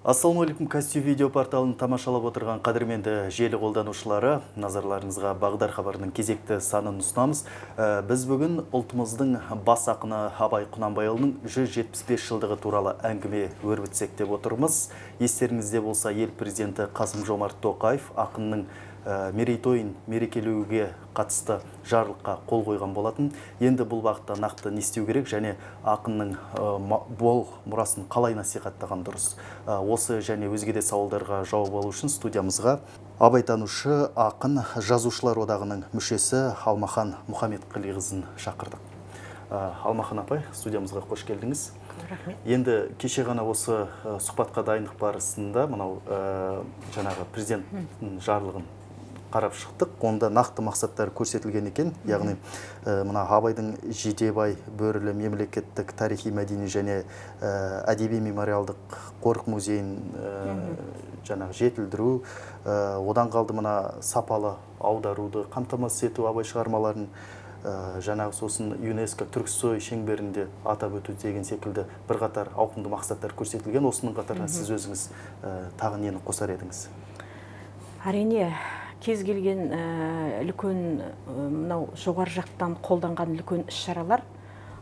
Ассалаумағалейкум, Кастю видео порталын тамашалап отырған қадірменді желі қолданушылары, назарларыңызға Бағдар хабарының кезекті санын ұсынамыз. Біз бүгін ұлтымыздың бас ақыны Абай Құнанбайұлының 175 жылдығы туралы әңгіме өрбітсек деп отырмыз. Естеріңізде болса, ел президенті Қасым-Жомарт Тоқаев ақынның мерейтойын мерекелеуге қатысты жарлыққа қол қойған болатын. Енді бұл бағытта нақты не істеу керек және ақынның бол мұрасын қалай насихаттаған дұрыс? Осы және өзге де сауалдарға жауап алу үшін студиямызға абайтанушы, ақын, жазушылар одағының мүшесі Алмахан Мұхамедқалиқызын шақырдық. Алмахан апай, студиямызға қош келдіңіз. Рахмет. Енді кеше ғана осы сұхбатқа дайындық барысында мынау жаңағы президенттің жарлығын қарап шықтық. Онда нақты мақсаттар көрсетілген екен. Яғни мына Абайдың Жидебай бөрілі мемлекеттік тарихи мәдени және әдеби мемориалдық қорық музейін жаңағы жетілдіру, одан қалды мына сапалы аударуды қамтамасыз ету Абай шығармаларын, жаңағы сосын ЮНЕСКО Түрксой шеңберінде атап өту деген секілді бірқатар ауқымды мақсаттар көрсетілген. Осының қатарына сіз өзіңіз тағы нені қосар едіңіз? Әрине, кез келген үлкен мынау жоғары жақтан қолданған үлкен іс-шаралар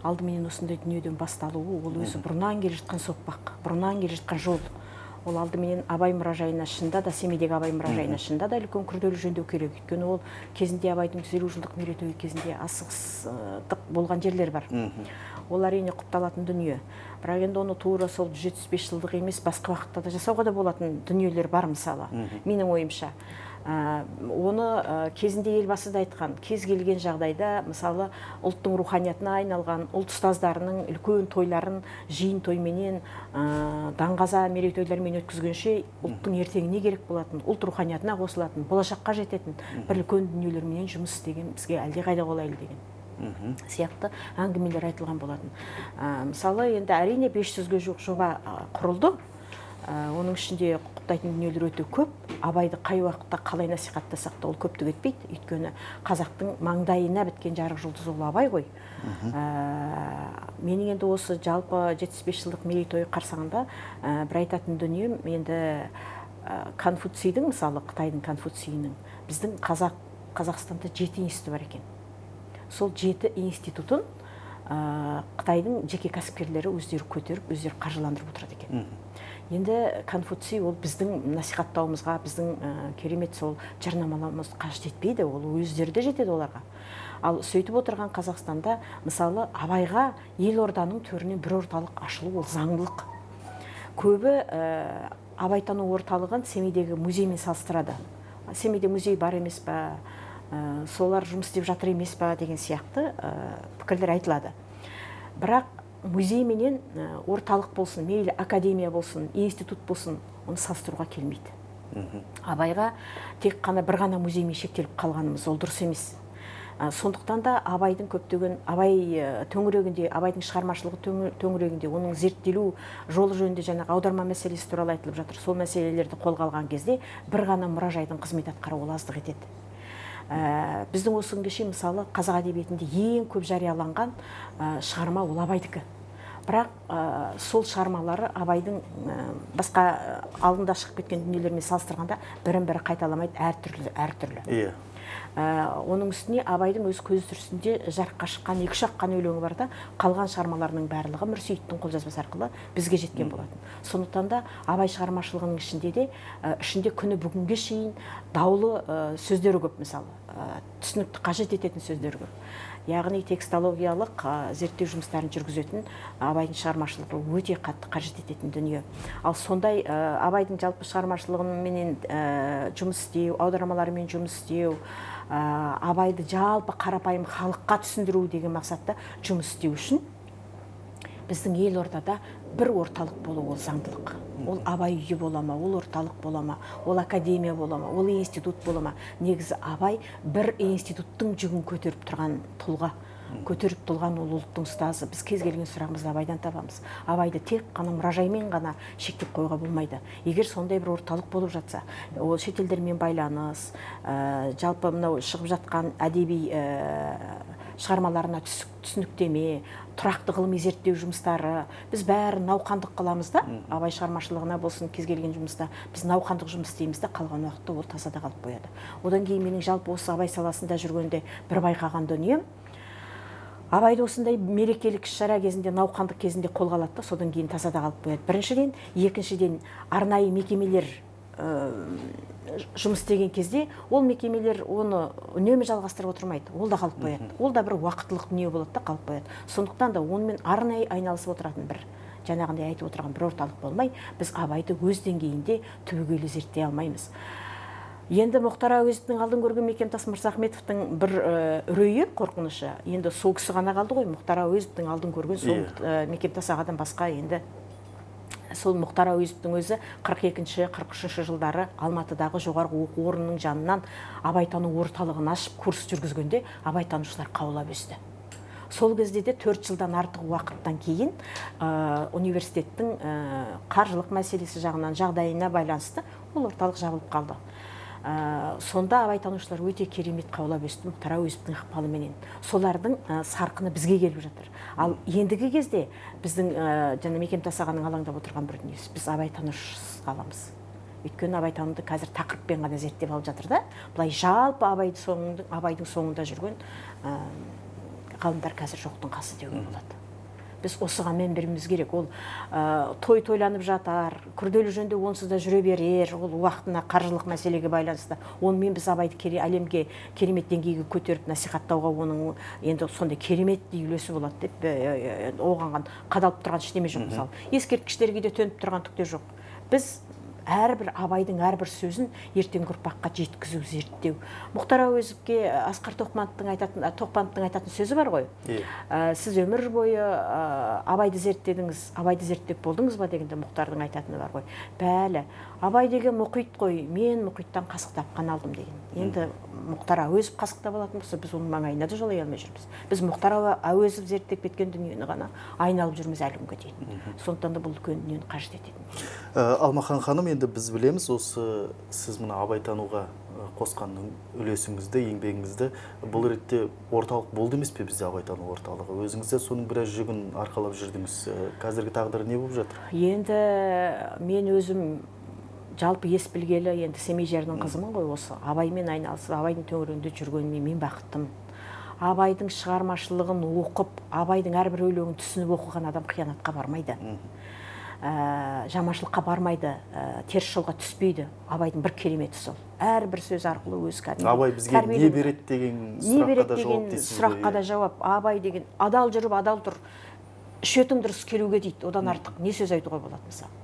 алдыменен осындай дүниеден басталуы, ол өзі бұрыннан келе жатқан соқпақ, бұрыннан келе жатқан жол. Ол алдыменен Абай мұражайына шында да, Семейдегі Абай мұражайына шында да үлкен күрделі жөндеу керек. Өйткені ол кезінде Абайдың 150 жылдық мерейтойы кезінде асығыстық болған жерлер бар. Ол әрине құпталатын дүние. Бірақ енді оны тура сол 175 жылдық емес, басқа уақытта да жасауға да болатын дүниелер бар мысалы, менің ойымша. Оны кезінде елбасы да айтқан, кез келген жағдайда мысалы ұлттың руханиятына айналған ұлт ұстаздарының үлкен тойларын жиын тойменен даңғаза мерейтойлармен өткізгенше ұлттың ертеңіне керек болатын, ұлт руханиятына қосылатын, болашаққа жететін бір үлкен дүниелермен жұмыс істеген бізге әлдеқайда қолайлы деген сияқты әңгімелер айтылған болатын. Мысалы енді әрине 500-ге жуық жоба құрылды. Оның ішінде құптайтын дүниелер өте көп. Абайды қай уақытта қалай насихаттасақ та ол көптік етпейді. Өйткені қазақтың маңдайына біткен жарық жұлдыз ол Абай ғой. Менің енді осы жалпы 75 жылдық мерейтойы қарсаңында бір айтатын дүнием, енді Конфуцийдің, мысалы Қытайдың Конфуцийінің, біздің Қазақстанда 7 институты бар екен. Сол 7 институтын Қытайдың жеке кәсіпкерлері өздері көтеріп, өздері қаржыландырып отырады екен. Енді Конфуций ол біздің насихаттауымызға, біздің керемет сол жарнамалауымыз қажет етпейді, ол өздері де жетеді оларға. Ал сөйтіп отырған Қазақстанда, мысалы, Абайға елорданың төрінен бір орталық ашылу, ол заңдылық. Көбі абайтану орталығын Семейдегі музеймен салыстырады. Семейде музей бар емес па, солар жұмыс істеп жатыр емес па деген сияқты пікірлер айтылады. Бірақ музей менен орталық болсын, мейлі академия болсын, институт болсын, оны салыстыруға келмейді. Абайға тек қана бір ғана музеймен шектеліп қалғанымыз ол дұрыс емес. Сондықтан да Абайдың көптеген, Абай төңірегінде, Абайдың шығармашылығы төңірегінде, оның зерттелу жолы жөнінде жаңағы аударма мәселесі туралы айтылып жатыр. Сол мәселелерді қолға алған кезде бір ғана мұражайдың қызмет атқаруы аздық етеді. Біздің осы күнге шейін мысалы қазақ әдебиетінде ең көп жарияланған шығарма ол Абайдікі. Бірақ сол шығармалары Абайдың басқа алдында шығып кеткен дүниелермен салыстырғанда бірін-бірі қайталамайды, әртүрлі. Оның үстіне Абайдың өз көз тірісінде жарыққа шыққан 2-3 қана өлеңі бар да, қалған шығармаларының барлығы Мүрсейіттің қолжазбасы арқылы бізге жеткен болатын. Сондықтан да Абай шығармашылығының ішінде күні бүгінге шейін даулы сөздері көп, мысалы, түсінікті қажет ететін сөздері көп. Яғни текстологиялық зерттеу жұмыстарын жүргізетін Абайдың шығармашылығы өте қатты қажет ететін дүние. Ал сондай Абайдың жалпы шығармашылығымен жұмыс істеу, аудармаларымен жұмыс істеу, Абайды жалпы қарапайым халыққа түсіндіру деген мақсатта жұмыс істеу үшін біздің елордада бір орталық болу ол заңдылық. Ол Абай үйі бола ма, ол орталық бола ма, ол академия бола ма, ол институт бола ма. Негізі Абай бір институттың жүгін көтеріп тұрған тұлға. Көтеріп тұрған ол ұлттың ұстазы. Біз кез келген сұрағымызды Абайдан табамыз. Абайды тек қана мұражаймен ғана шектеп қоюға болмайды. Егер сондай бір орталық болып жатса, ол шетелдермен байланыс, жалпы мынау шығып жатқан әдеби шығармаларына түсініктеме, тұрақты ғылыми зерттеу жұмыстары, біз бәрі науқандық қыламыз да, абай шығармашылығына болсын, кез келген жұмыста біз науқандық жұмыс істейміз да, қалған уақытта ол тазада қалып қояды. Одан кейін менің жалпы осы абай саласында жүргенде бір байқаған дүнием, абайды осындай мерекелік іс-шара кезінде, науқандық кезінде қолға алады да, содан кейін тазада қалып қояды. Біріншіден, екіншіден, арнайы мекемелер жұмыс істеген кезде ол мекемелер оны үнемі жалғастырып отырмайды, ол да қалып қояды. Ол да бір уақыттылық дүние болады да, қалып қояды. Сондықтан да онымен арнайы айналысып отыратын бір, жаңағындай айтып отырған бір орталық болмай, біз абайды өз деңгейінде түбегейлі зерттей алмаймыз. Енді Мұхтар Әуезовтің алдын көрген Мекемтас Мырзахметовтың бір үрейі, қорқынышы, енді сол кісі ғана қалды ғой, Мұхтар Әуезовтің алдын көрген сол Мекемтас ағадан басқа енді сол Мұхтар Әуезовтің өзі 42-43 жылдары Алматыдағы жоғарғы оқу орнының жанынан абайтану орталығын ашып курс жүргізгенде абайтанушылар қаулап өсті. Сол кезде де 4 жылдан артық уақыттан кейін университеттің қаржылық мәселесі жағынан жағдайына байланысты ол орталық жабылып қалды. Сонда абайтанушылар өте керемет қаулап өсті Мұхтар Әуезовтің ықпалыменен. Солардың сарқыны бізге келіп жатыр. Ал ендігі кезде біздің жаңа Мекемтас ағаның алаңдап отырған бір дүниесі, біз абайтанушы қаламыз. Өйткені абайтануды қазір тақырыппен ғана зерттеп алып жатыр да. Бұлай жалпы абайдың соңында жүрген ғалымдар қазір жоқтың қасы деуге болады. Біз осыған мән беруіміз керек. Ол той тойланып жатар, күрделі жөнде онсыз да жүре берер, ол уақытына қаржылық мәселеге байланысты. Онымен біз абайды әлемге керемет деңгейге көтеріп насихаттауға оның енді сондай кереметтей үлесі болады деп оған қадалып тұрған ештеме жоқ. Мысалы, ескерткіштерге де төніп тұрған түк те жоқ. Біз әрбір абайдың әрбір сөзін ертеңгі ұрпаққа жеткізу, зерттеу. Мұхтар Әуезовке Асқар Тоқпановтың айтатын сөзі бар ғой. Сіз өмір бойы абайды зерттедіңіз, абайды зерттеп болдыңыз ба дегенде Мұхтардың айтатыны бар ғой. Бәлі, абай деген мұхит қой, мен мұхиттан қасық тапқан алдым деген. Енді Мұхтар Әуезов қасықта болатын болса, біз оның маңайына да жолай алмай жүрміз. Біз Мұхтар Әуезов зерттеп кеткен дүниені ғана айналып жүрміз әлі күнге дейін. Сондықтан да бұл үлкен дүниені қажет ететін. Алмахан ханым, енді біз білеміз, осы сіз мына абайтануға қосқан үлесіңізді, еңбегіңізді бұл ретте орталық болды емес пе бізде абайтану орталығы? Өзіңіз де соның біраз жүгін арқалап жүрдіңіз. Қазіргі тағдыры не болып жатыр? Енді мен өзім жалпы ес білгелі, енді Семей жерінің қызымын ғой, осы абаймен айналысып, абайдың төңірегінде жүргеніме мен бақыттым. Абайдың шығармашылығын оқып, абайдың әрбір өлеңін түсініп оқыған адам қиянатқа бармайды. Жаманшылыққа бармайды, теріс жолға түспейді. Абайдың бір кереметі сол. Әрбір сөз арқылы өз кәдімгі. Абай бізге не береді деген сұраққа да жауап дейсіз ғой. Сұраққа да жауап. Абай деген адал жүріп, адал тұр. Шетің дұрыс келуге дейді. Одан артық не сөз айтуға болады мысалы.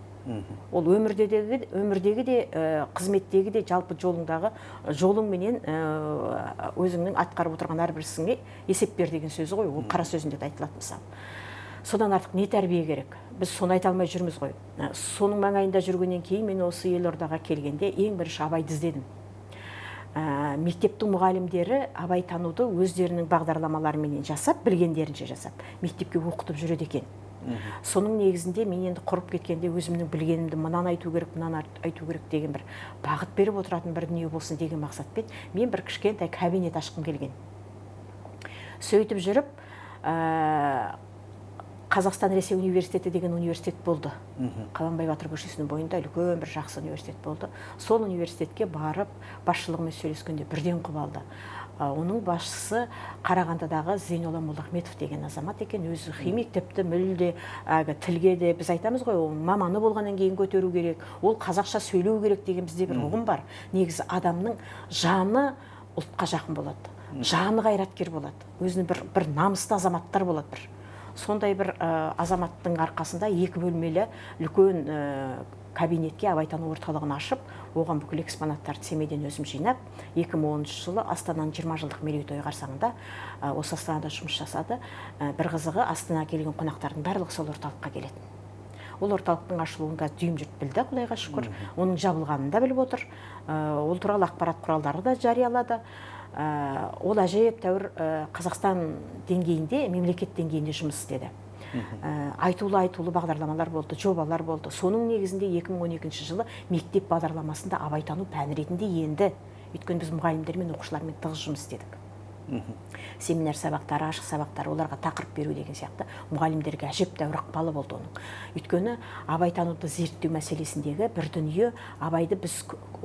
Ол өмірдегі де, қызметтегі де, жалпы жолың менен өзіңнің атқарып отырған әрбір ісіңе есеп бер деген сөзі ғой. Ол қара сөзінде де айтылады мысалы. Содан артық не тәрбие керек? Біз соны айта алмай жүрміз ғой. Соның маңайында жүргеннен кейін мен осы Елордаға келгенде ең бірінші абайды іздедім. Мектептің мұғалімдері абайтануды өздерінің бағдарламаларымен жасап, білгендерінше жасап, мектепке оқытып жүреді екен. Соның негізінде мен енді құрып кеткенде өзімнің білгенімді мынаны айту керек, мынаны айту керек деген бір бағыт беріп отыратын бір дүние болсын деген мақсатпен мен бір кішкентай кабинет ашқым келген. Сөйтіп жүріп, Қазақстан Ресей университеті деген университет болды. Қаланбай Батыр көшесінің бойында үлкен бір жақсы университет болды. Сол университетке барып, басшылығымен сөйлескенде бірден құп алды. Оның басшысы Қарағандыдағы Зейнолла Молдахметов деген азамат екен. Өзі химик, тіпті мүлде тілге де біз айтамыз ғой, ол маманы болғаннан кейін көтеру керек, ол қазақша сөйлеу керек деген бізде бір ұғым бар. Негізі адамның жаны ұлтқа жақын болады. Жаны қайраткер болады. Өзінің бір намысты азаматтар болады бір. Сондай бір азаматтың арқасында 2 бөлмелі үлкен кабинетке абайтану орталығын ашып, оған бүкіл экспонаттарды Семейден өзім жинап, 2010 жылы Астананың 20 жылдық мерейтойы қарсаңында осы Астанада жұмыс жасады. Бір қызығы, Астанаға келген қонақтардың барлығы сол орталыққа келетін. Ол орталықтың ашылуын дүйім жұрт білді, Құдайға шүкір. Оның жабылғанын да біліп отыр. Ол туралы ақпарат құралдары да жариялады. Ол әжептәуір Қазақстан деңгейінде, мемлекет деңгейінде жұмыс істеді. Айтулы бағдарламалар болды, жобалар болды. Соның негізінде 2012 жылы мектеп бағдарламасында абайтану пәні ретінде енді. Өйткені біз мұғалімдермен, оқушылармен тығыз жұмыс істедік. Семинар сабақтары, ашық сабақтары, оларға тақырып беру деген сияқты мұғалімдерге әжептәуір ықпалы болды оның. Өйткені абайтануды зерттеу мәселесіндегі бір дүние, абайды біз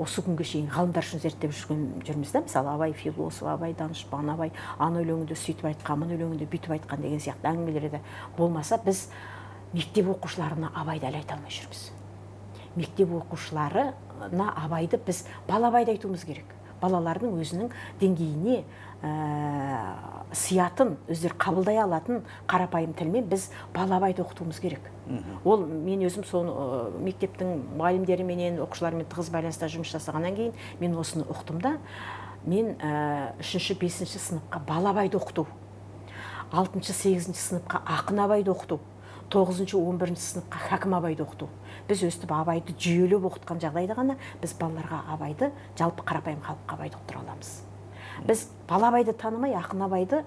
осы күнге шейін ғалымдар үшін зерттеп жүрміз да, мысалы абай философ, абай данышпан, абай ана өлеңінде сөйтіп айтқан, мына өлеңінде бүйтіп айтқан деген сияқты әңгімелерді болмаса, біз мектеп оқушыларына абайды әлі айта алмай жүрміз. Мектеп оқушыларына абайды біз балабайды айтуымыз керек. Балалардың өзінің деңгейіне сиятын, өздері қабылдай алатын қарапайым тілмен біз балабайды оқытуымыз керек. Ол мен өзім соны мектептің мұғалімдеріменен, оқушылармен тығыз байланыста жұмыс жасағаннан кейін мен осыны ұқтым да, мен 3-5 сыныпқа балабайды оқыту, 6-8 сыныпқа ақын абайды оқыту, 9-11 сыныпқа хәкім абайды оқыту. Біз өстіп абайды жүйелеп оқытқан жағдайда ғана біз балаларға абайды, жалпы қарапайым халыққа абайды ұқтыра аламыз. Біз балабайды танымай ақын абайды,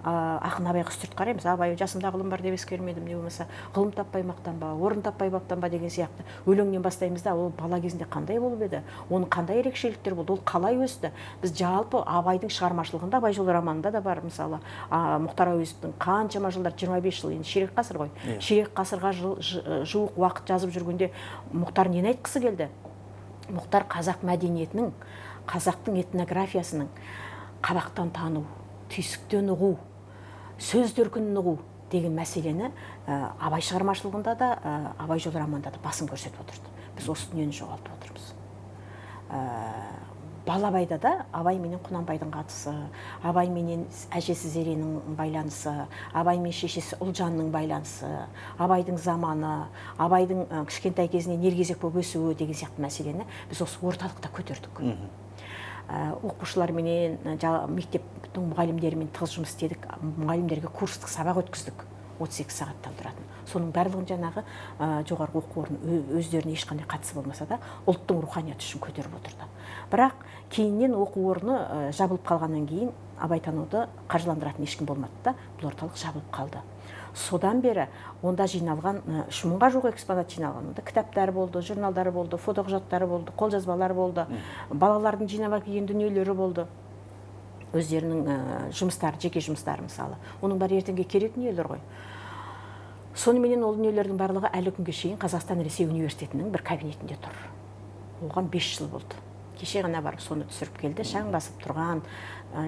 ақын абайға үстірт қараймыз. Абай жасымда ғылым бар деп ескермедім, не болмаса ғылым таппай мақтанба, орын таппай баптанба деген сияқты өлеңнен бастаймыз да, ол бала кезінде қандай болып еді, оның қандай ерекшеліктер болды, ол қалай өсті. Біз жалпы абайдың шығармашылығында, Абай жолы романында да бар, мысалы Мұхтар Әуезовтің қаншама жылдар, 25 жыл, енді ширек ғасыр ғой, ширек ғасырға жуық уақыт жазып жүргенде Мұхтар нені айтқысы келді? Мұхтар қазақ мәдениетінің, қазақтың этнографиясының қабақтан тану, түйсіктен ұғу, сөз төркінін ұғу деген мәселені абай шығармашылығында да, Абай жолы романында да басым көрсетіп отырды. Біз осы дүниені жоғалтып отырмыз. Балабайда да Абай менен Құнанбайдың қатысы, Абай менен әжесі Зеренің байланысы, Абай мен шешесі Ұлжанның байланысы, Абайдың заманы, Абайдың кішкентай кезінен ергезек болып өсуі деген сияқты мәселені біз осы орталықта көтердік. Оқушыларменен, мектептің мұғалімдерімен тығыз жұмыс істедік, мұғалімдерге курстық сабақ өткіздік, 32 сағаттан тұратын. Соның барлығын жаңағы жоғарғы оқу орны өздеріне ешқандай қатысы болмаса да, ұлттың руханияты үшін көтеріп отырды. Бірақ кейіннен оқу орны жабылып қалғаннан кейін абайтануды қаржыландыратын ешкім болмады да, бұл орталық жабылып қалды. Содан бері онда жиналған 3000-ға жуық экспонат жиналған. Онда кітаптары болды, журналдары болды, фотоқұжаттары болды, қолжазбалары болды, балалардың жинап келген дүниелері болды. Өздерінің жұмыстары, жеке жұмыстары мысалы. Оның бәрі ертеңге керек дүниелер ғой. Соныменен ол дүниелердің барлығы әлі күнге шейін Қазақстан Ресей университетінің бір кабинетінде тұр. Оған 5 жыл болды. Кеше ғана барып соны түсіріп келді. Шаң басып тұрған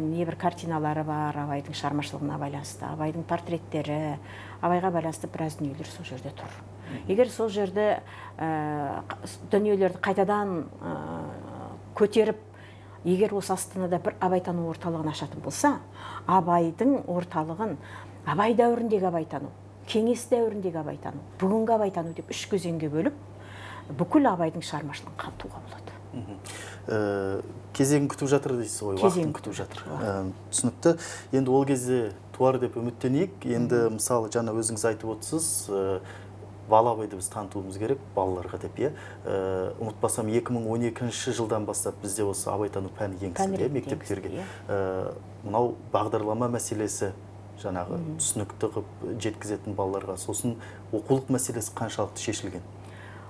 небір картиналары бар, Абайдың шығармашылығына байланысты, Абайдың портреттері, Абайға байланысты біраз дүниелер сол жерде тұр. Егер сол жерде дүниелерді қайтадан көтеріп, егер осы Астанада бір абайтану орталығын ашатын болса, Абайдың орталығын Абай дәуіріндегі абайтану, кеңес дәуіріндегі абайтану, бүгінгі абайтану деп 3 кезеңге бөліп, бүкіл Абайдың шығармашылығын қамтуға болады. Кезең күтіп жатыр дейсіз ғой, уақытын күтіп жатыр. Түсінікті. Енді ол кезде туар деп үміттенейік. Енді мысалы жаңа өзіңіз айтып отырсыз, Балабайды біз танытуымыз керек балаларға деп, ұмытпасам 2012 жылдан бастап бізде осы абайтану пәні енгізілді мектептерге. Мынау бағдарлама мәселесі жаңағы түсінікті қылып жеткізетін балаларға, сосын оқулық мәселесі қаншалықты шешілген?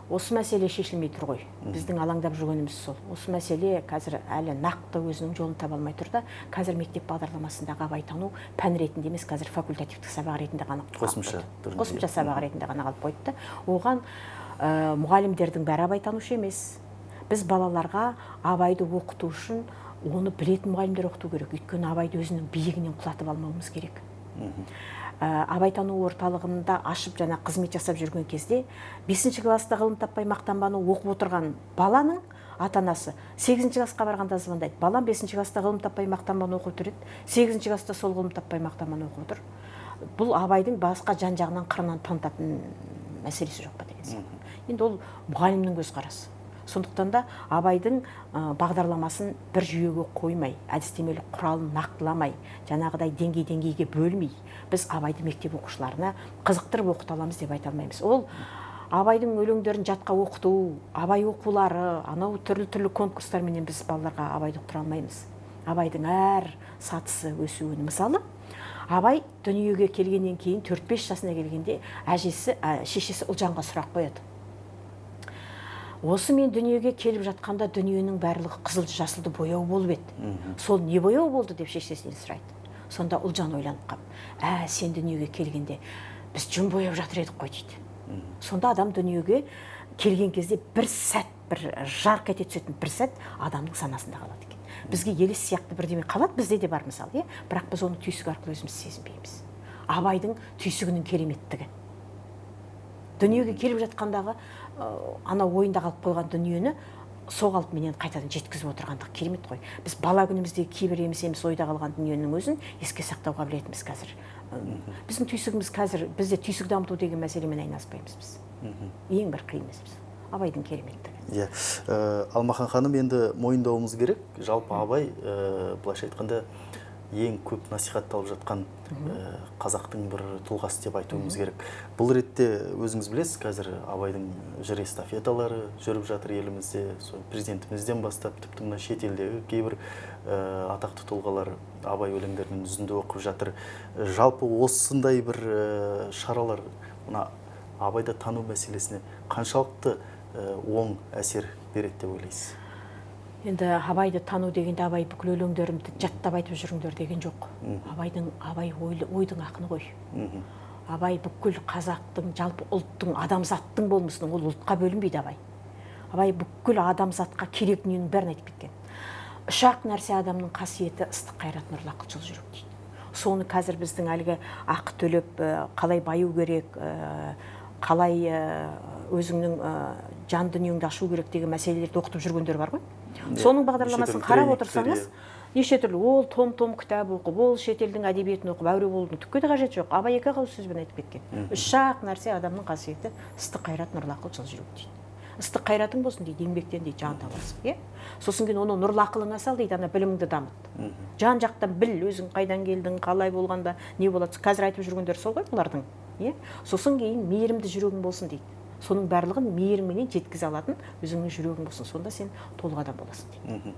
Осы мәселе шешілмей тұр ғой. Біздің алаңдап жүргеніміз сол. Осы мәселе қазір әлі нақты өзінің жолын таба алмай тұр да, қазір мектеп бағдарламасындағы абайтану пән ретінде емес, қазір факультативтік сабақ ретінде ғана қосымша сабақ ретінде ғана қалып қойды. Оған мұғалімдердің бәрі абайтанушы емес. Біз балаларға абайды оқыту үшін оны білетін мұғалімдер оқыту керек. Өйткені абайды өзінің биігінен құлатып алмауымыз керек. Абайтану орталығында ашып жаңа қызмет жасап жүрген кезде 5-ші класста ғылым таппай мақтанбаны оқып отырған баланың ата-анасы 8-ші класқа барғанда звондайды. Балам 5-ші класста ғылым таппай мақтанбаны оқып тұр еді, 8-ші класста сол ғылым таппай мақтанбаны оқып отыр. Бұл абайдың басқа жан-жағынан қырынан танытатын мәселесі жоқ па деген сияқты. Енді ол мұғалімнің көзқарасы. Сондықтан да абайдың бағдарламасын бір жүйеге қоймай, әдістемелік құралын нақтыламай, жаңағыдай деңгей-деңгейге бөлмей, біз абайды мектеп оқушыларына қызықтырып оқыта аламыз деп айта алмаймыз. Ол абайдың өлеңдерін жатқа оқыту, абай оқулары, анау түрлі конкурстарменен біз балаларға абайды ұқтыра алмаймыз. Абайдың әр сатысы өсуін. Мысалы, Абай дүниеге келгеннен кейін 4-5 жасына келгенде шешесі Ұлжанға сұрақ қояды. Осы мен дүниеге келіп жатқанда дүниенің барлығы қызыл жасылды бояу болып еді. Сол не бояу болды деп шешесінен сұрайды. Сонда Ұлжан ойланып қалып, сен дүниеге келгенде біз жүн бояп жатыр едік қой дейді. Сонда адам дүниеге келген кезде бір сәт, бір жарқ ете түсетін бір сәт адамның санасында қалады екен. Бізге елес сияқты бірдеме қалады, бізде де бар мысалы, бірақ біз оны түйсік арқылы өзіміз сезінбейміз. Абайдың түйсігінің кереметтігі. Дүниеге келіп жатқандағы ана ойында қалып қойған дүниені сол қалпыменен қайтадан жеткізіп отырғандық керемет қой. Біз бала күніміздегі кейбір еміс ойда қалған дүниенің өзін еске сақтау қабілетіміз қазір. Біздің түйсігіміз қазір, бізде түйсік дамыту деген мәселемен айналыспаймыз біз. Ең бір қиын біз. Абайдың кереметтігі. Алмахан ханым, енді мойындауымыз керек. Жалпы Абай, былайша айтқанда, ең көп насихатталып жатқан қазақтың бір тұлғасы деп айтуымыз керек. Бұл ретте өзіңіз білесіз, қазір Абайдың жыр эстафеталары жүріп жатыр елімізде, президентімізден бастап, тіпті мына шетелдегі кейбір атақты тұлғалар Абай өлеңдерін үзінді оқып жатыр. Жалпы осындай бір шаралар мына Абайды тану мәселесіне қаншалықты оң әсер береді деп ойлайсыз? Енді Абайды тану дегенде Абай бүкіл өлеңдерімді жаттап айтып жүріңдер деген жоқ. Абай ойдың ақыны ғой. Абай бүкіл қазақтың, жалпы ұлттың, адамзаттың болмысының, ол ұлтқа бөлінбейді Абай. Абай бүкіл адамзатқа керек дүниенің бәрін айтып кеткен. Үш-ақ нәрсе адамның қасиеті: ыстық, қайрат, нұрлы ақыл, жыл жүрек дейді. Соны қазір біздің әлгі ақы төлеп қалай баю керек, қалай өзіңнің жан дүниеңді ашу керек деген мәселелерді оқытып жүргендер бар ғой. Соның бағдарламасын қарап отырсаңыз, неше түрлі ол том кітап оқып, ол шетелдің әдебиетін оқып, әуре болудың түкке де қажеті жоқ. Абай екі ауыз сөзбен айтып кеткен. Үш-ақ нәрсе адамның қасиеті: ыстық, қайрат, нұрлы ақыл, жыл жүрек дейді. Ыстық қайратың болсын дейді, еңбектен дейді, жан табасың. Сосын кейін оны нұрлы ақылыңа сал дейді, ана біліміңді дамыт. Жан жақтан біл, өзің қайдан келдің, қалай болғанда не болады. Қазір айтып жүргендер сол ғой бұлардың. Сосын кейін мейірімді жүрегің болсын дейді. Соның барлығын мейірімменен жеткізе алатын өзіңнің жүрегің болсын, сонда сен толық адам боласың дейді.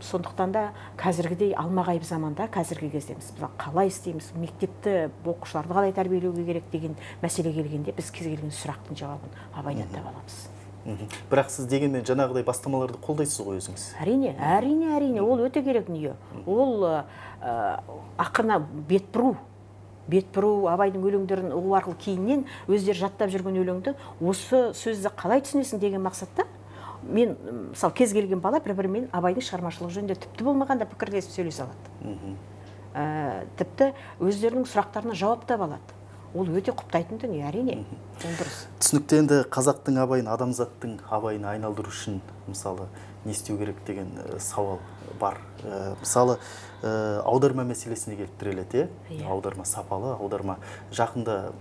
Сондықтан да қазіргідей алмағайып заманда, қазіргі кезде біз қалай істейміз, мектепті оқушыларды қалай тәрбиелеуге керек деген мәселе келгенде біз кез келген сұрақтың жауабын Абайдан таба аламыз. Бірақ сіз дегенмен жаңағыдай бастамаларды қолдайсыз ғой өзіңіз? Әрине, ол өте керек дүние. Ол ақырына бет бұру, Абайдың өлеңдерін ұғу арқылы кейіннен өздері жаттап жүрген өлеңді осы сөзді қалай түсінесің деген мақсатта мен, мысалы, кез келген бала бір-бірімен Абайдың шығармашылығы жөнінде тіпті болмағанда пікірлесіп сөйлесе алады. Тіпті өздерінің сұрақтарына жауап таба алады. Ол өте құптайтын дүние, әрине. Ол дұрыс. Түсінікті. Енді қазақтың Абайын, адамзаттың Абайын айналдыру үшін, мысалы, не істеу керек деген сауал бар. Мысалы, аударма мәселесіне келіп тіреледі. Аударма сапалы, аударма жақында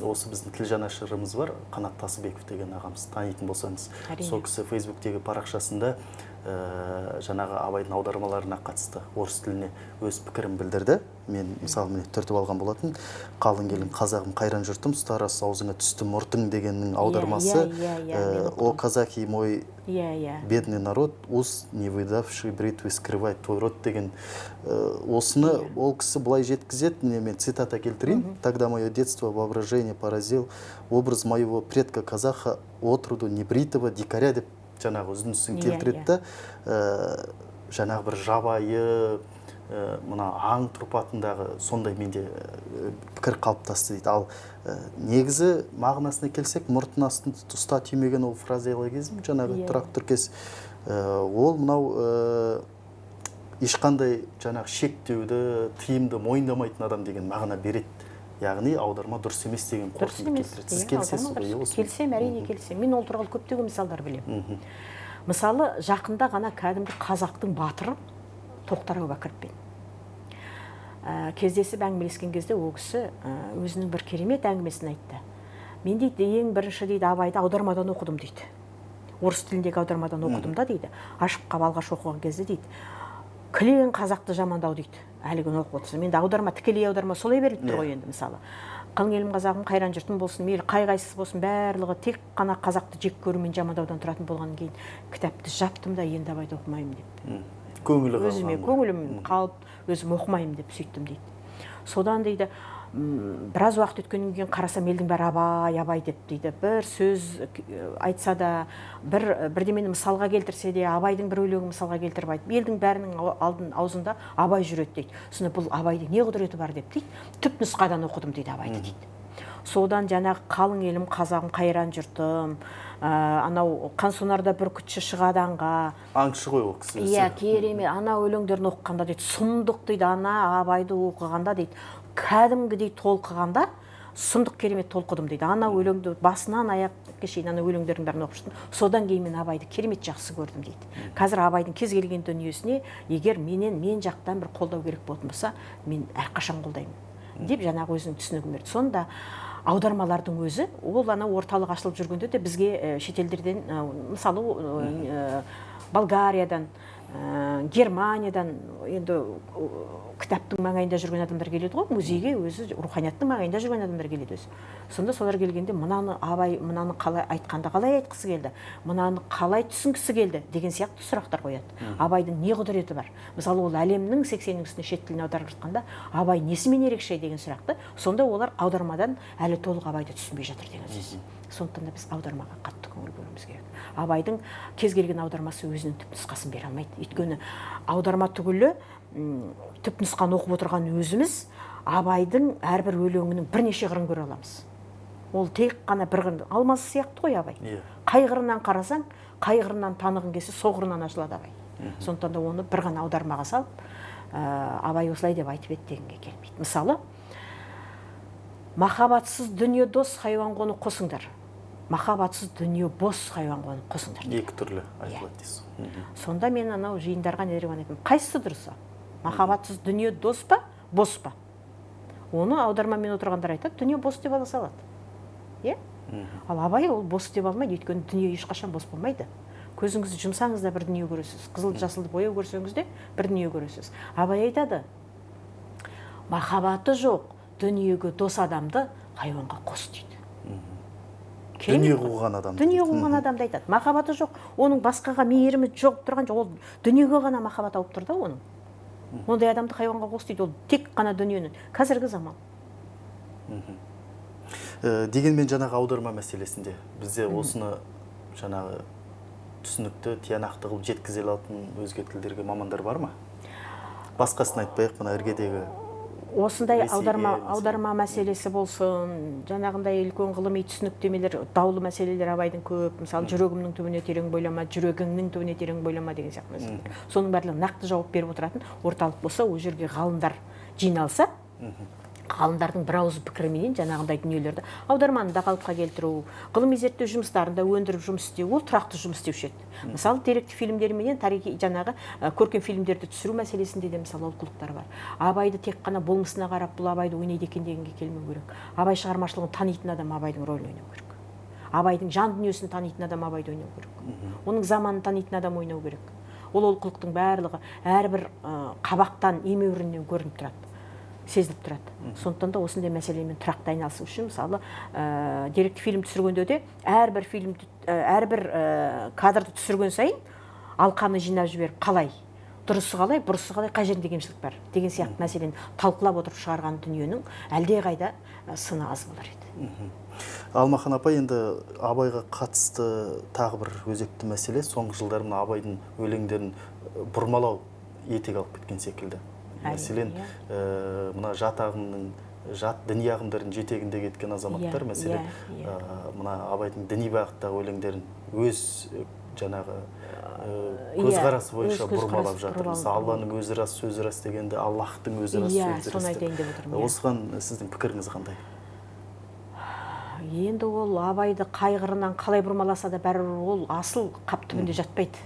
осы біздің тіл жанашырымыз бар, Қанат Тасыбеков деген ағамыз, танитын болсаңыз. Сол кісі Фейсбуктегі парақшасында жаңағы Абайдың аудармаларына қатысты орыс тіліне өз пікірін білдірді. Мен мысалы түртіп алған болатын. Қалың елің қазағым, қайран жұртым, старас аузыңа түсті мұртың дегеннің аудармасы. О казахи мой бедный народ, уз не выдавший бритвы скрывает твой рот деген осыны ол кісі былай жеткізеді. Мен цитата келтірейін. Тогда мое детство воображение поразил образ моего предка казаха, отроду небритого дикаря деп жаңағы үзіндісін келтіреді. Жаңағы бір жабайы, мына аң тұрпатындағы сондай менде пікір қалыптасты дейді. Ал негізі мағынасына келсек, мұртын астында ұста түймеген ол фразеологизм, жаңағы тұрақ тіркес, ол мынау ешқандай жаңағы шектеуді, тыйымды мойындамайтын адам деген мағына береді. Яғни аударма дұрыс емес деген қорытынды келтіреді. Сіз келісесіз ғой? Келсем, әрине келсем. Мен ол туралы көптеген мысалдар білемін. Мысалы, жақында ғана кәдімгі қазақтың батыры Тоқтар Әубәкіровпен кездесіп әңгімелескен кезде ол кісі өзінің бір керемет әңгімесін айтты. Мен дейді, ең бірінші дейді, Абайды аудармадан оқыдым дейді. Орыс тіліндегі аудармадан оқыдым да дейді. Ашып қап алғаш оқыған кезде дейді, кілең қазақты жамандау дейді. Әлі күні оқып отырсың. Енді аударма, тікелей аударма солай беріліп тұр ғой енді мысалы. Қалың елім қазағым, қайран жұртым болсын, мейлі қай-қайсысы болсын, барлығы тек қана қазақты жек көрумен жамандаудан тұратын болғаннан кейін кітапты жаптым да енді Абайды оқымаймын деп. Көңілі өзіме көңілім қалып, өзім оқымаймын деп сөйттім дейді. Содан дейді, біраз уақыт өткеннен кейін қарасам елдің бәрі абай абай деп дейді. Бір сөз айтса да, бірдемені мысалға келтірсе де, абайдың бір өлеңін мысалға келтіріп айтып, елдің бәрінің аузында абай жүреді дейді. Сонда бұл абайдың не құдіреті бар деп дейді. Түп нұсқадан оқыдым дейді абайды дейді. Содан жаңағы қалың елім, қазағым, қайран жұртым, анау қансонарда бір күтші шығаданға. Аңшы ғой ол кісі. Иә, керемет. Ана өлеңдерін оқығанда дейді, сұмдық дейді, ана абайды оқығанда дейді, кәдімгідей толқығанда сұмдық керемет толқыдым дейді. Ана өлеңді басынан аяққа шейін ана өлеңдердің бәрін оқып шықтым. Содан кейін мен абайды керемет жақсы көрдім дейді. Қазір абайдың кез келген дүниесіне егер мен жақтан бір қолдау керек болатын болса, мен әрқашан қолдаймын деп жаңағы өзінің түсінігін берді. Сонда аудармалардың өзі, ол ана орталық ашылып жүргенде де бізге шетелдерден, мысалы Болгариядан, Германиядан, енді кітаптың маңайында жүрген адамдар келеді ғой, музейге өзі руханияттың маңайында жүрген адамдар келеді өзі. Сонда солар келгенде мынаны абай мынаны қалай айтқанда қалай айтқысы келді, мынаны қалай түсінгісі келді деген сияқты сұрақтар қояды. Абайдың не құдіреті бар? Мысалы ол әлемнің 80-нің үстіне шет тіліне аударып жатқанда абай несімен ерекше деген сұрақты, сонда олар аудармадан әлі толық абайды түсінбей жатыр деген сөз. Сондықтан да біз аудармаға қатты көңіл бөлуіміз керек. Абайдың кез келген аудармасы өзінің түп нұсқасын бере алмайды. Өйткені аударма түгілі түп нұсқаны оқып отырған өзіміз абайдың әрбір өлеңінің бірнеше қырын көре аламыз. Ол тек қана бір қырын, алмасы сияқты ғой абай. Қай қырынан қарасаң, қай қырынан танығың келсе, сол қырынан ашылады абай. Сондықтан да оны бір ғана аудармаға салып, абай осылай деп айтып еді дегенге келмейді. Мысалы, махаббатсыз дүние дос, хайуан қоны қосыңдар. Махаббатсыз дүние бос, хайуан қоны қосыңдар. Екі түрлі айтылады дейсіз. Сонда мен анау жиындарға нереван айтамын. Қайсысы дұрыс? Махаббатсыз дүние дос па, бос па? Оны аудармамен отырғандар айтады, дүние бос деп ала салады. Ал абай ол бос деп алмайды, өйткені дүние ешқашан бос болмайды. Көзіңізді жұмсаңыз да бір дүние көресіз, қызыл жасылды бояу көрсеңіз де бір дүние көресіз. Абай айтады, махаббаты жоқ дүниеге дос адамды хайуанға қос дейді. Дүние қуған адам. Дүние қуған адамды айтады. Махаббаты жоқ, оның басқаға мейірімі жоқ тұрған жоқ, ол дүниеге ғана махаббат алып тұр да оның. Ондай адамды хайуанға қос дейді, ол тек қана дүниенің. Қазіргі заман. Дегенмен жаңағы аударма мәселесінде бізде осыны жаңағы түсінікті, тиянақты қылып жеткізе алатын өзге тілдерге мамандар бар ма? Басқасын айтпайық, мына іргедегі осындай аударма мәселесі болсын, жаңағындай үлкен ғылыми түсініктемелер, даулы мәселелер абайдың көп, мысалы жүрегімнің түбіне терең бойлама, жүрегіңнің түбіне терең бойлама деген сияқты мәселелер. Соның барлығы нақты жауап беріп отыратын орталық болса, ол жерге ғалымдар жиналса, ғалымдардың бір ауыз пікіріменен жаңағындай дүниелерді аударманы да қалыпқа келтіру, ғылыми зерттеу жұмыстарында өндіріп жұмыс істеу, ол тұрақты жұмыс істеуші еді. Мысалы, деректі фильмдерменен тарихи жаңағы көркем фильмдерді түсіру мәселесінде де мысалы олқылықтар бар. Абайды тек қана болмысына қарап, бұл абайды ойнайды екен дегенге келмеу керек. Абай шығармашылығын танитын адам абайдың рөлін ойнау керек. Абайдың жан дүниесін танитын адам абайды ойнау керек. Оның заманын танитын адам ойнау керек. Ол олқылықтың барлығы әрбір қабақтан, емеуріннен көрініп тұрады, сезіліп тұрады. Сондықтан да осындай мәселемен тұрақты айналысу үшін, мысалы, деректі фильм түсіргенде де әрбір кадрды түсірген сайын алқаны жинап жіберіп, қалай, дұрысы қалай, бұрысы қалай, қай жерінде кемшілік бар деген сияқты мәселені талқылап отырып шығарған дүниенің әлде қайда сыны аз болар еді. Алмахан апай, енді абайға қатысты тағы бір өзекті мәселе, соңғы жылдар мына абайдың өлеңдерін бұрмалау етек алып кеткен секілді. Мәселен, мына жат ағымның, жат діни ағымдардың жетегінде кеткен азаматтар, мәселен, мына абайдың діни бағыттағы өлеңдерін өз жаңағы көзқарасы бойынша бұрмалап жатыр. Мысалы, Алланың өзі рас, сөзі рас дегенде, Аллахтың өзі рас, сөзі рас деп. Осыған сіздің пікіріңіз қандай? Енді ол абайды қай қырынан қалай бұрмаласа да бәрібір ол асыл қап түбінде жатпайды.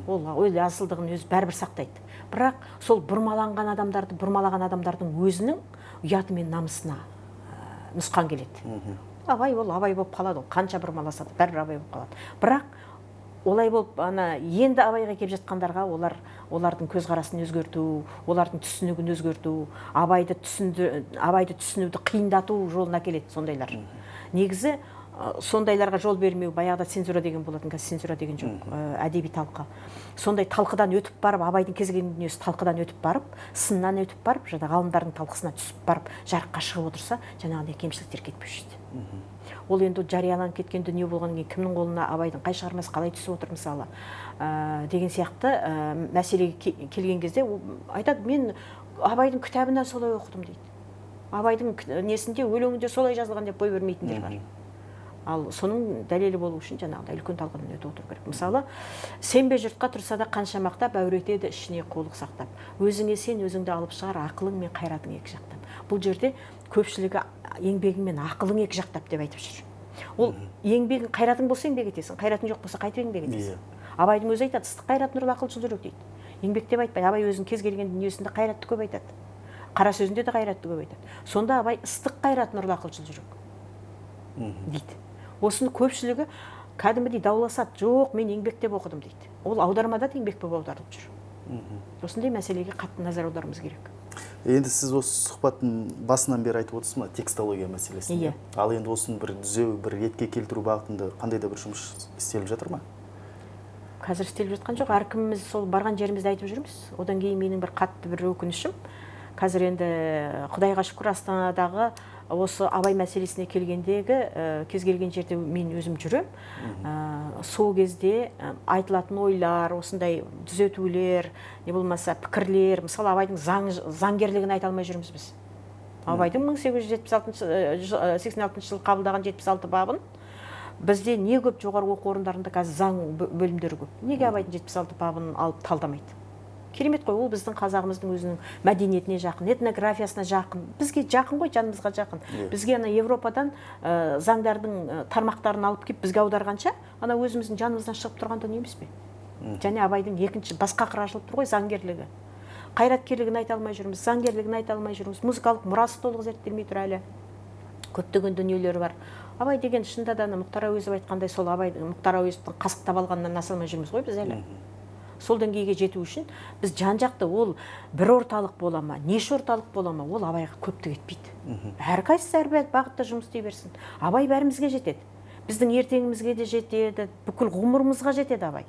Ол асылдығын өзі бәрібір сақтайды. Бірақ сол бұрмалаған адамдардың өзінің ұяты мен намысына нұсқан келеді. Абай ол абай болып қалады, қанша бұрмаласа да бәрібір абай болып қалады. Бірақ олай болып, енді абайға келіп жатқандарға олардың көзқарасын өзгерту, олардың түсінігін өзгерту, абайды түсінуді қиындату жолына келеді сондайлар. Негізі сондайларға жол бермеу, баяғыда цензура деген болатын, қазір цензура деген жоқ, әдеби талқы. Сондай талқыдан өтіп барып, абайдың кез келген дүниесі талқыдан өтіп барып, сыннан өтіп барып, жаңағы ғалымдардың талқысына түсіп барып, жарыққа шығып отырса, жаңағындай кемшіліктер кетпеуші еді. Ол енді жарияланып кеткен дүние болғаннан кейін кімнің қолына абайдың қай шығармасы қалай түсіп отыр мысалы деген сияқты мәселеге келген кезде айтады, мен абайдың кітабынан солай оқыдым дейді. Абайдың несінде, өлеңінде солай жазылған деп бой бермейтіндер бар. Ал соның дәлелі болу үшін жаңағыдай үлкен талқыдан өтіп отыру керек. Мысалы, сенбе жұртқа тұрса да қанша мақтап, әуретеді ішіне қулық сақтап. Өзіңе сен, өзіңді алып шығар, ақылың мен қайратың екі жақтап. Бұл жерде көпшілігі еңбегің мен ақылың екі жақтап деп айтып жүр. Ол еңбегің, қайратың болса еңбек етесің, қайратың жоқ болса қайтып еңбек етесің. Абайдың өзі айтады, ыстық қайрат нұрлы ақылшыл жүрек дейді. Еңбек деп айтпайды, Абай өзінің кез келген дүниесінде қайратты көп айтады. Қара сөзінде де қайратты көп айтады. Сонда Абай ыстық қайрат нұрлы ақылшыл жүрек дейді. Осыны көпшілігі кәдімгідей дауласады, жоқ, мен еңбек деп оқыдым дейді. Ол аудармада да еңбек болып аударылып жүр. Осындай мәселеге қатты назар аударуымыз керек. Енді сіз осы сұхбаттың басынан бері айтып отырсыз ма, текстология мәселесін. Ал енді осыны бір түзеу, бір ретке келтіру бағытында қандай да бір жұмыс істеліп жатыр ма? Қазір істеліп жатқан жоқ, әркіміміз сол барған жерімізді айтып жүрміз. Одан кейін менің бір қатты бір өкінішім, қазір енді Құдайға шүкір Астанадағы осы абай мәселесіне келгендегі кез келген жерде мен өзім жүрем. Сол кезде айтылатын ойлар, осындай түзетулер, не болмаса пікірлер, мысалы Абайдың заңгерлігін айта алмай жүрміз біз. Абайдың 1886 жылы қабылдаған 76 бабын бізде не көп жоғарғы оқу орындарында қазір заң бөлімдері көп. Неге Абайдың 76 бабын алып талдамайды? Керемет қой, ол біздің қазағымыздың өзінің мәдениетіне жақын, этнографиясына жақын. Бізге жақын ғой, жанымызға жақын. Бізге ана Европадан заңдардың тармақтарын алып келіп бізге аударғанша, ана өзіміздің жанымыздан шығып тұрған дүние емес пе? Және Абайдың екінші басқа қыры ашылып тұр ғой, заңгерлігі. Қайраткерлігін айта алмай жүрміз, заңгерлігін айта алмай жүрміз, музыкалық мұрасы толық зерттелмей тұр әлі. Көптеген дүниелері бар. Абай деген шынында да Мұхтар Әуезов айтқандай, сол Абайдың Мұхтар Әуезовтың қасықтап алғанынан аса алмай жүрміз ғой біз әлі. Сол деңгейге жету үшін біз жан-жақты, ол бір орталық бола ма, неше орталық бола ма, ол Абайға көптік етпейді. Әрқайсысы әр бағытта жұмыс істей берсін. Абай бәрімізге жетеді. Біздің ертеңімізге де жетеді, бүкіл ғұмырымызға жетеді Абай.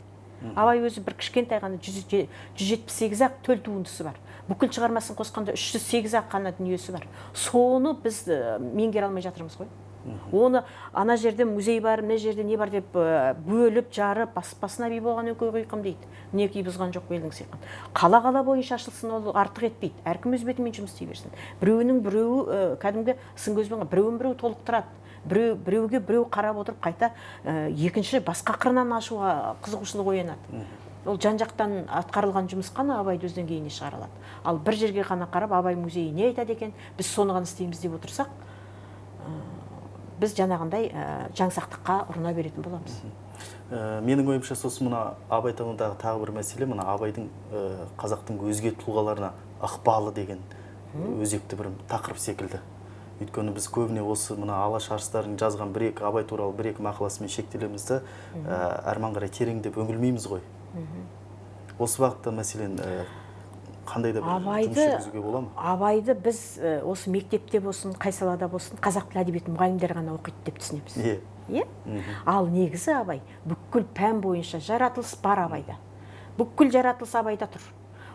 Абай өзі бір кішкентай ғана 178-ақ төл туындысы бар. Бүкіл шығармасын қосқанда 308-ақ қана дүниесі бар. Соны біз меңгере алмай жатырмыз ғой. Оны ана жерде музей бар, мына жерде не бар деп бөліп, жарып, басына би болған өкөй құйқым дейді. Мінекей бұзған жоқ белдің сиқын. Қала бойынша ашылсын, ол артық етпейді. Әркім өз бетімен жұмыс істей берсін. Біреуінің біреуі кәдімгі сын көзбен, біреуін толықтырады. Біреуге біреу қарап отырып қайта екінші басқа қырынан ашуға қызығушылық оянады. Ол жан-жақтан атқарылған жұмыс қана Абайды өз деңгейіне шығара алады. Ал бір жерге ғана қарап, Абай музейі не айтады екен, біз соны ғана істейміз деп отырсақ, біз жаңағындай жаңсақтыққа ұрына беретін боламыз. Менің ойымша сосын мына абайтанудағы тағы бір мәселе, мына Абайдың қазақтың өзге тұлғаларына ықпалы деген өзекті бір тақырып секілді. Өйткені біз көбіне осы мына Алаш арыстарын жазған бір-екі Абай туралы бір-екі мақаласымен шектелемізді, әрман қарай тереңдеп үңілмейміз ғой. Осы бағытта мәселен қандай да бір жұмыс жүргізуге бола ма? Абайды біз осы мектепте болсын, қай салада болсын, қазақ тіл әдебиеті мұғалімдері ғана оқиды деп түсінеміз. Ал негізі Абай бүкіл пән бойынша жаратылыс бар Абайда. Бүкіл жаратылыс Абайда тұр.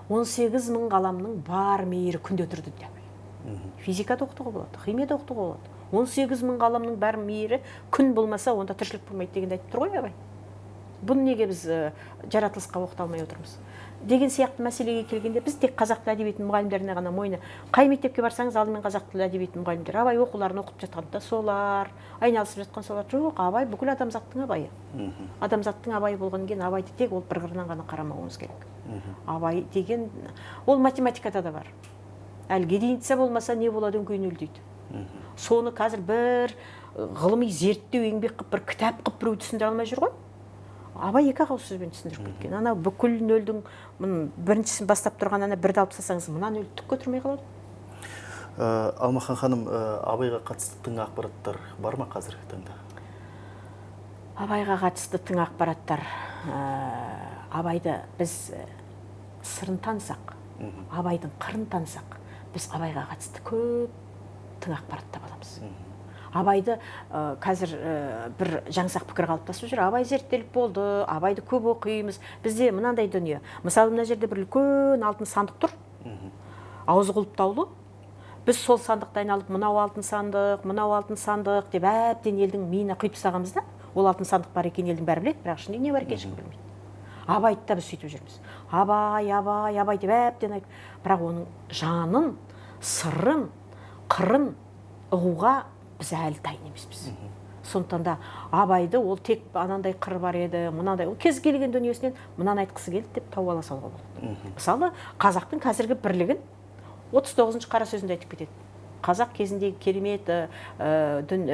18.000 ғаламның бар мейірі күнде тұрды деп. Физикада оқытуға болады, химияда оқытуға болады. 18.000 ғаламның бар мейірі күн болмаса, онда тіршілік болмайды дегенді айтып тұр ғой Абай. Бұны неге біз жаратылысқа оқыта алмай отырмыз? Деген сияқты мәселеге келгенде біз тек қазақ тіл әдебиетінің мұғалімдеріне ғана мойны. Қай мектепке барсаңыз, алдымен қазақ тіл әдебиетінің мұғалімдері. Абай оқуларын оқып жатқанда солар, айналысып жатқан солар. Жоқ, Абай бүкіл адамзаттың Абайы. Адамзаттың Абайы болғаннан кейін Абайды тек ол бір қырынан ғана қарамауымыз керек. Абай деген ол математикада да бар. Әлге дейін болмаса не болады өңкей нөл дейді. Соны қазір бір ғылыми зерттеу еңбек қып, бір кітап қып біреу түсіндіре алмай жүр ғой. Абай екі ауыз сөзбен түсіндіріп кеткен. Ана бүкіл нөлдің біріншісін бастап тұрған ана бірді алып тастасаңыз, мына нөл түк көтермей қалады. Алмахан ханым, Абайға қатысты тың ақпараттар бар ма қазіргі таңда? Абайға қатысты тың ақпараттар. Абайды біз сырын танысақ, Абайдың қырын танысақ, біз Абайға қатысты көп тың ақпарат таба аламыз. Абайды қазір бір жаңсақ пікір қалыптасып жүр. Абай зерттеліп болды, Абайды көп оқимыз. Бізде мынандай дүние. Мысалы, мына жерде бір үлкен алтын сандық тұр. Аузы құлыптаулы. Біз сол сандықты айналып, мынау алтын сандық деп әбден елдің миына құйып тастағанбыз да. Ол алтын сандық бар екен елдің бәрі біледі, бірақ ішінде не бар екенін ешкім білмейді. Абайды да біз сөйтіп жүрміз. Абай деп әбден айтып, бірақ оның жанын, сырын, қырын ұғуға біз әлі дайын емеспіз. Сондықтан да Абайды ол тек анандай қыры бар еді, мынандай, ол кез келген дүниесінен мынаны айтқысы келді деп тауып ала салуға болады. Мысалы, қазақтың қазіргі бірлігін 39-шы қара сөзінде айтып кетеді. Қазақ кезіндегі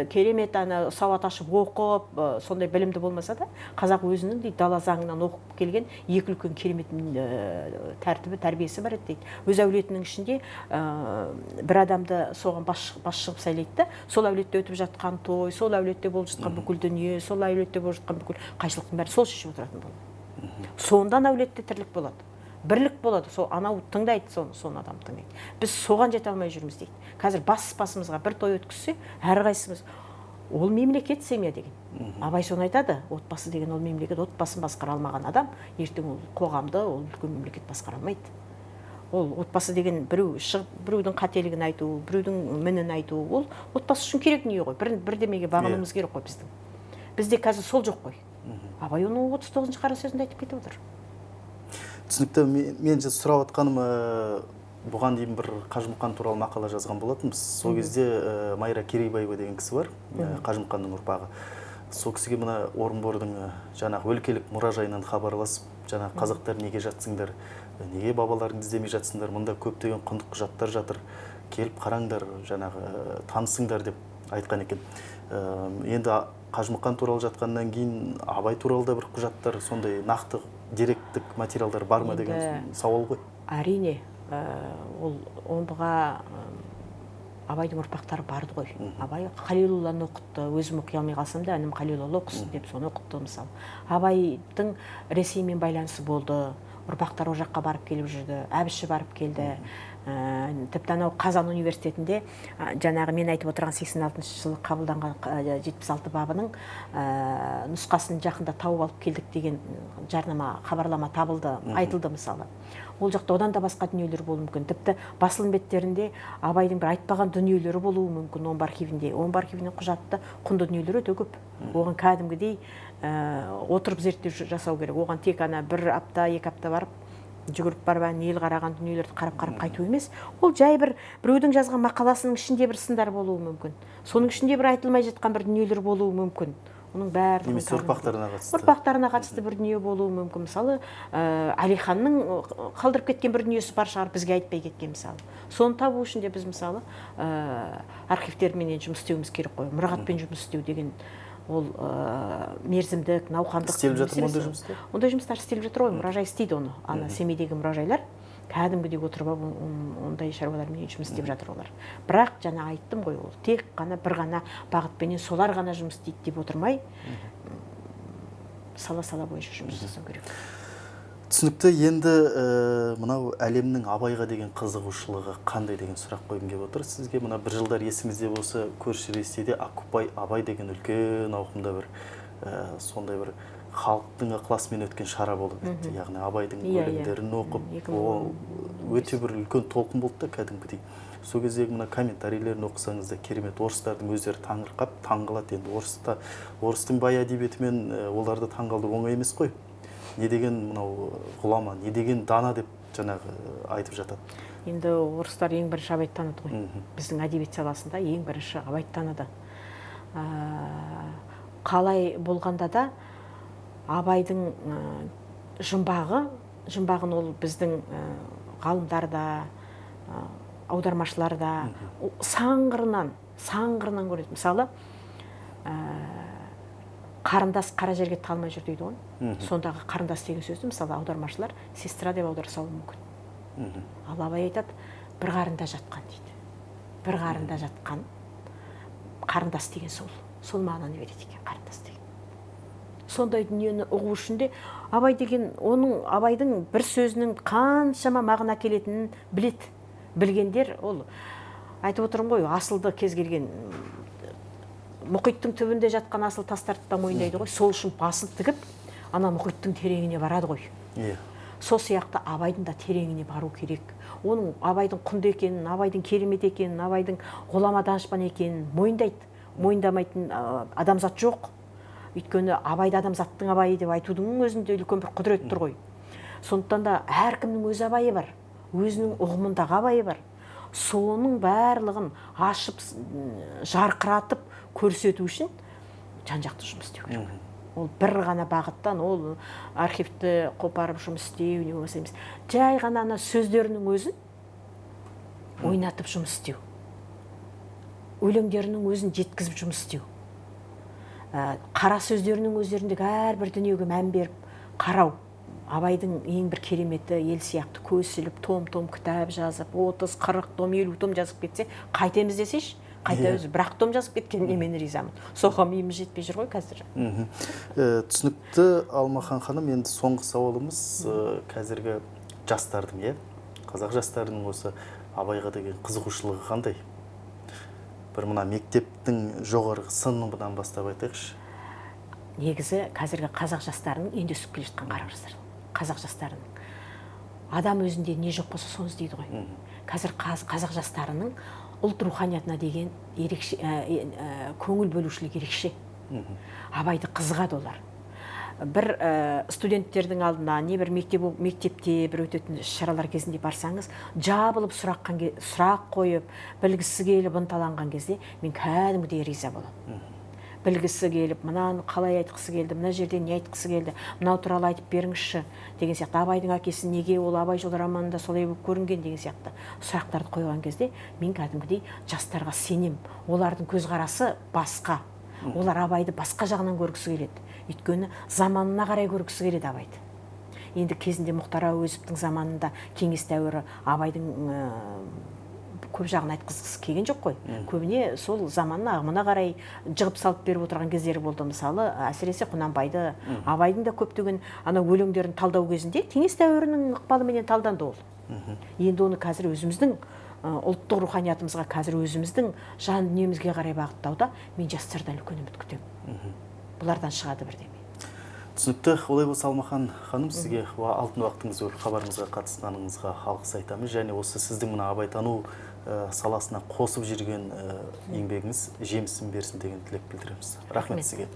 керемет сауат ашып оқып, сондай білімді болмаса да, қазақ өзінің дейді дала заңынан оқып келген екі үлкен керемет тәртібі, тәрбиесі бар еді дейді. Өз әулетінің ішінде бір адамды соған бас шығып сайлайды да, сол әулетте өтіп жатқан той, сол әулетте болып жатқан бүкіл дүние, сол әулетте болып жатқан бүкіл қайшылықтың бәрі сол шешіп отыратын болады. Сондан әулетте тірлік болады. Бірлік болады, сол анау тыңдайды, соны адам тыңдайды. Біз соған жете алмай жүрміз дейді. Қазір басымызға бір той өткізсе, әрқайсымыз ол мемлекет семья деген. Абай соны айтады, отбасы деген ол мемлекет, отбасын басқара алмаған адам, ертең ол қоғамды, ол үлкен мемлекет басқара алмайды. Ол отбасы деген біреу шығып, біреудің қателігін айту, біреудің мінін айту, ол отбасы үшін керек дүние ғой. Бірдемеге бағынуымыз керек қой біздің. Бізде қазір сол жоқ қой. Абай оның 39-шы қара сөзінде айтып кетіп отыр. Түсінікті, мен сұрап отқаным, бұған дейін бір Қажымұқан туралы мақала жазған болатынбыз. Сол кезде Майра Керейбаева деген кісі бар, Қажымұқанның ұрпағы. Сол кісіге мына Орынбордың жаңағы өлкелік мұражайынан хабарласып, жаңағы қазақтар неге жатсыңдар, неге бабаларыңды іздемей жатсыңдар, мұнда көптеген құнды құжаттар жатыр, келіп қараңдар, жаңағы танысыңдар деп айтқан екен. Енді Қажымұқан туралы жатқаннан кейін Абай туралы да бір құжаттар, сондай нақты деректік материалдар бар ма деген сауал ғой. Әрине, ол омбыға Абайдың ұрпақтары барды ғой. Абай Қалилулланы оқытты, өзім оқи алмай қалсам да, інім Қалилулла оқысын деп соны оқытты мысалы. Абайдың Ресеймен байланысы болды, ұрпақтар о жаққа барып келіп жүрді, әбіші барып келді. Тіпті анау Қазан университетінде жаңағы мен айтып отырған 86 жылы қабылданған 76 бабының нұсқасын жақында тауып алып келдік деген хабарлама табылды, айтылды мысалы. Ол жақта одан да басқа дүниелер болуы мүмкін. Тіпті басылым беттерінде Абайдың бір айтпаған дүниелері болуы мүмкін омбы архивінде. Омбы архивінен құжатты құнды дүниелер өте көп. Оған кәдімгідей отырып зерттеу жасау керек. Оған тек ана бір апта, екі апта барып жүгіріп барып ел қараған дүниелерді қарап қайту емес. Ол жай біреудің жазған мақаласының ішінде бір сындар болуы мүмкін. Соның ішінде бір айтылмай жатқан бір дүниелер болуы мүмкін. Оның бәрі немесе ұрпақтарына қатысты бір дүние болуы мүмкін. Мысалы, Әлиханның қалдырып кеткен бір дүниесі бар шығар, бізге айтпай кеткен мысалы. Соны табу үшін де біз мысалы архивтермен жұмыс істеуіміз керек қой. Мұрағатпен жұмыс істеу деген ол мерзімдік, науқандық істеліп жатыр ма ондай жұмыстар? Ондай жұмыстар істеліп жатыр ғой, мұражай істейді оны. Ана Семейдегі мұражайлар кәдімгідей отырып ондай шаруалармен жұмыс істеп жатыр олар. Бірақ жаңа айттым ғой, ол тек қана бір ғана бағытпенен солар ғана жұмыс істейді деп отырмай, сала бойынша жұмыс жасау керек. Түсінікті. Енді мынау әлемнің Абайға деген қызығушылығы қандай деген сұрақ қойғым келіп отыр сізге. Мына бір жылдар есіңізде болса, көрші Ресейде Абай деген үлкен ауқымда бір сондай бір халықтың ықыласымен өткен шара болды. Яғни Абайдың өлеңдерін оқып, өте бір үлкен толқын болды да кәдімгідей. Сол кездегі мына комментарийлерін оқысаңыз да керемет, орыстардың өздері таңырқап, таңғалады. Енді орыстың бай әдебиетімен оларды таңғалдыру оңай емес қой. Не деген мынау ғұлама, не деген дана деп жаңағы айтып жатады. Енді орыстар ең бірінші Абайды таныды ғой. Біздің әдебиет саласында ең бірінші Абайды таныды. Қалай болғанда да Абайдың жұмбағын ол біздің ғалымдар да, аудармашылар да саңғырынан көреді. Мысалы, қарындас қара жерге талмай жүр дейді ғой. Сондағы қарындас деген сөзді мысалы аудармашылар сестра деп аударса мүмкін. Ал Абай айтады, бір қарында жатқан дейді. Бір қарында жатқан қарындас деген сол мағынаны береді екен, қарындас деген. Сондай дүниені ұғу үшін де Абай деген Абайдың бір сөзінің қаншама мағына келетінін біледі. Білгендер ол айтып отырмын ғой, асылды кез келген мұхиттың түбінде жатқан асыл тастарды да мойындайды ғой. Сол үшін басын тігіп, ана мұхиттың тереңіне барады ғой. Сол сияқты абайдың да тереңіне бару керек. Оның абайдың құнды екенін, абайдың керемет екенін, абайдың ғұлама данышпан екенін мойындайды. Мойындамайтын адамзат жоқ. Өйткені абайды адамзаттың абайы деп айтудың өзінде үлкен бір құдірет тұр ғой. Сондықтан да әркімнің өз абайы бар, өзінің ұғымындағы абайы бар. Соның барлығын ашып, жарқыратып көрсету үшін жан-жақты жұмыс істеу керек. Ол бір ғана бағыттан, ол архивті қопарып жұмыс істеу, не болмаса емес. Жай ғана ана сөздерінің өзін ойнатып жұмыс істеу. Өлеңдерінің өзін жеткізіп жұмыс істеу. Қара сөздерінің өздеріндегі әрбір дүниеге мән беріп қарау. Абайдың ең бір кереметі ел сияқты көсіліп, том-том кітап жазып, 30-40 том, 50 том жазып кетсе, қайтеміз десейші, қайта өзі бірақ том жазып кеткеніне мен ризамын. Соған миымыз жетпей жүр ғой қазір. Түсінікті Алмахан ханым, енді соңғы сауалымыз қазіргі жастардың, қазақ жастарының осы абайға деген қызығушылығы қандай? Бір мына мектептің жоғарғы сыныбынан бастап айтайықшы. Негізі қазіргі қазақ жастарының енді өсіп келе жатқан қара жастар. Қазақ жастарының адам өзінде не жоқ болса соны іздейді ғой. Қазір қазақ жастарының ұлт руханиятына деген ерекше көңіл бөлушілік ерекше. Абайды қызығады олар. Бір студенттердің алдына, не бір мектепте бір өтетін шаралар кезінде барсаңыз, жабылып сұрақ қойып, білгісі келіп ынталанған кезде мен кәдімгідей риза боламын. Білгісі келіп, мынаны қалай айтқысы келді, мына жерде не айтқысы келді, мынау туралы айтып беріңізші деген сияқты. Абайдың әкесі неге ол Абай жолы романында солай болып көрінген деген сияқты сұрақтарды қойған кезде мен кәдімгідей жастарға сенем. Олардың көзқарасы басқа. Олар Абайды басқа жағынан көргісі келеді. Өйткені заманына қарай көргісі келеді Абайды. Енді кезінде Мұхтар Әуезовтің заманында кеңес дәуірі Абайдың көп жағын айтқызғысы келген жоқ қой. Көбіне сол заманның ағымына қарай жығып салып беріп отырған кездері болды. Мысалы, әсіресе Құнанбайды, Абайдың да көптеген ана өлеңдерін талдау кезінде кеңес дәуірінің ықпалыменен талданды ол. Енді оны қазір өзіміздің ұлттық руханиятымызға, қазір өзіміздің жан дүниемізге қарай бағыттауда мен жастардан үлкен үміт күтемін. Бұлардан шығады бірдеме. Түсінікті. Олай болса Алмахан ханым, сізге алтын уақытыңыз бөліп хабарымызға қатысқаныңызға алғыс айтамыз. Және осы сіздің мына абайтану саласына қосып жүрген еңбегіңіз жемісін берсін деген тілек білдіреміз. Рахмет сізге.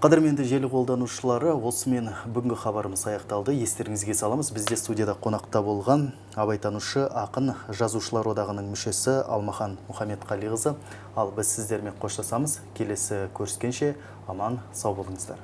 Қадірменді желі қолданушылары, осымен бүгінгі хабарымыз аяқталды. Естеріңізге саламыз, бізде студияда қонақта болған абайтанушы, ақын, жазушылар одағының мүшесі Алмахан Мұхамедқалиқызы. Ал біз сіздермен қоштасамыз. Келесі көріскенше аман сау болыңыздар.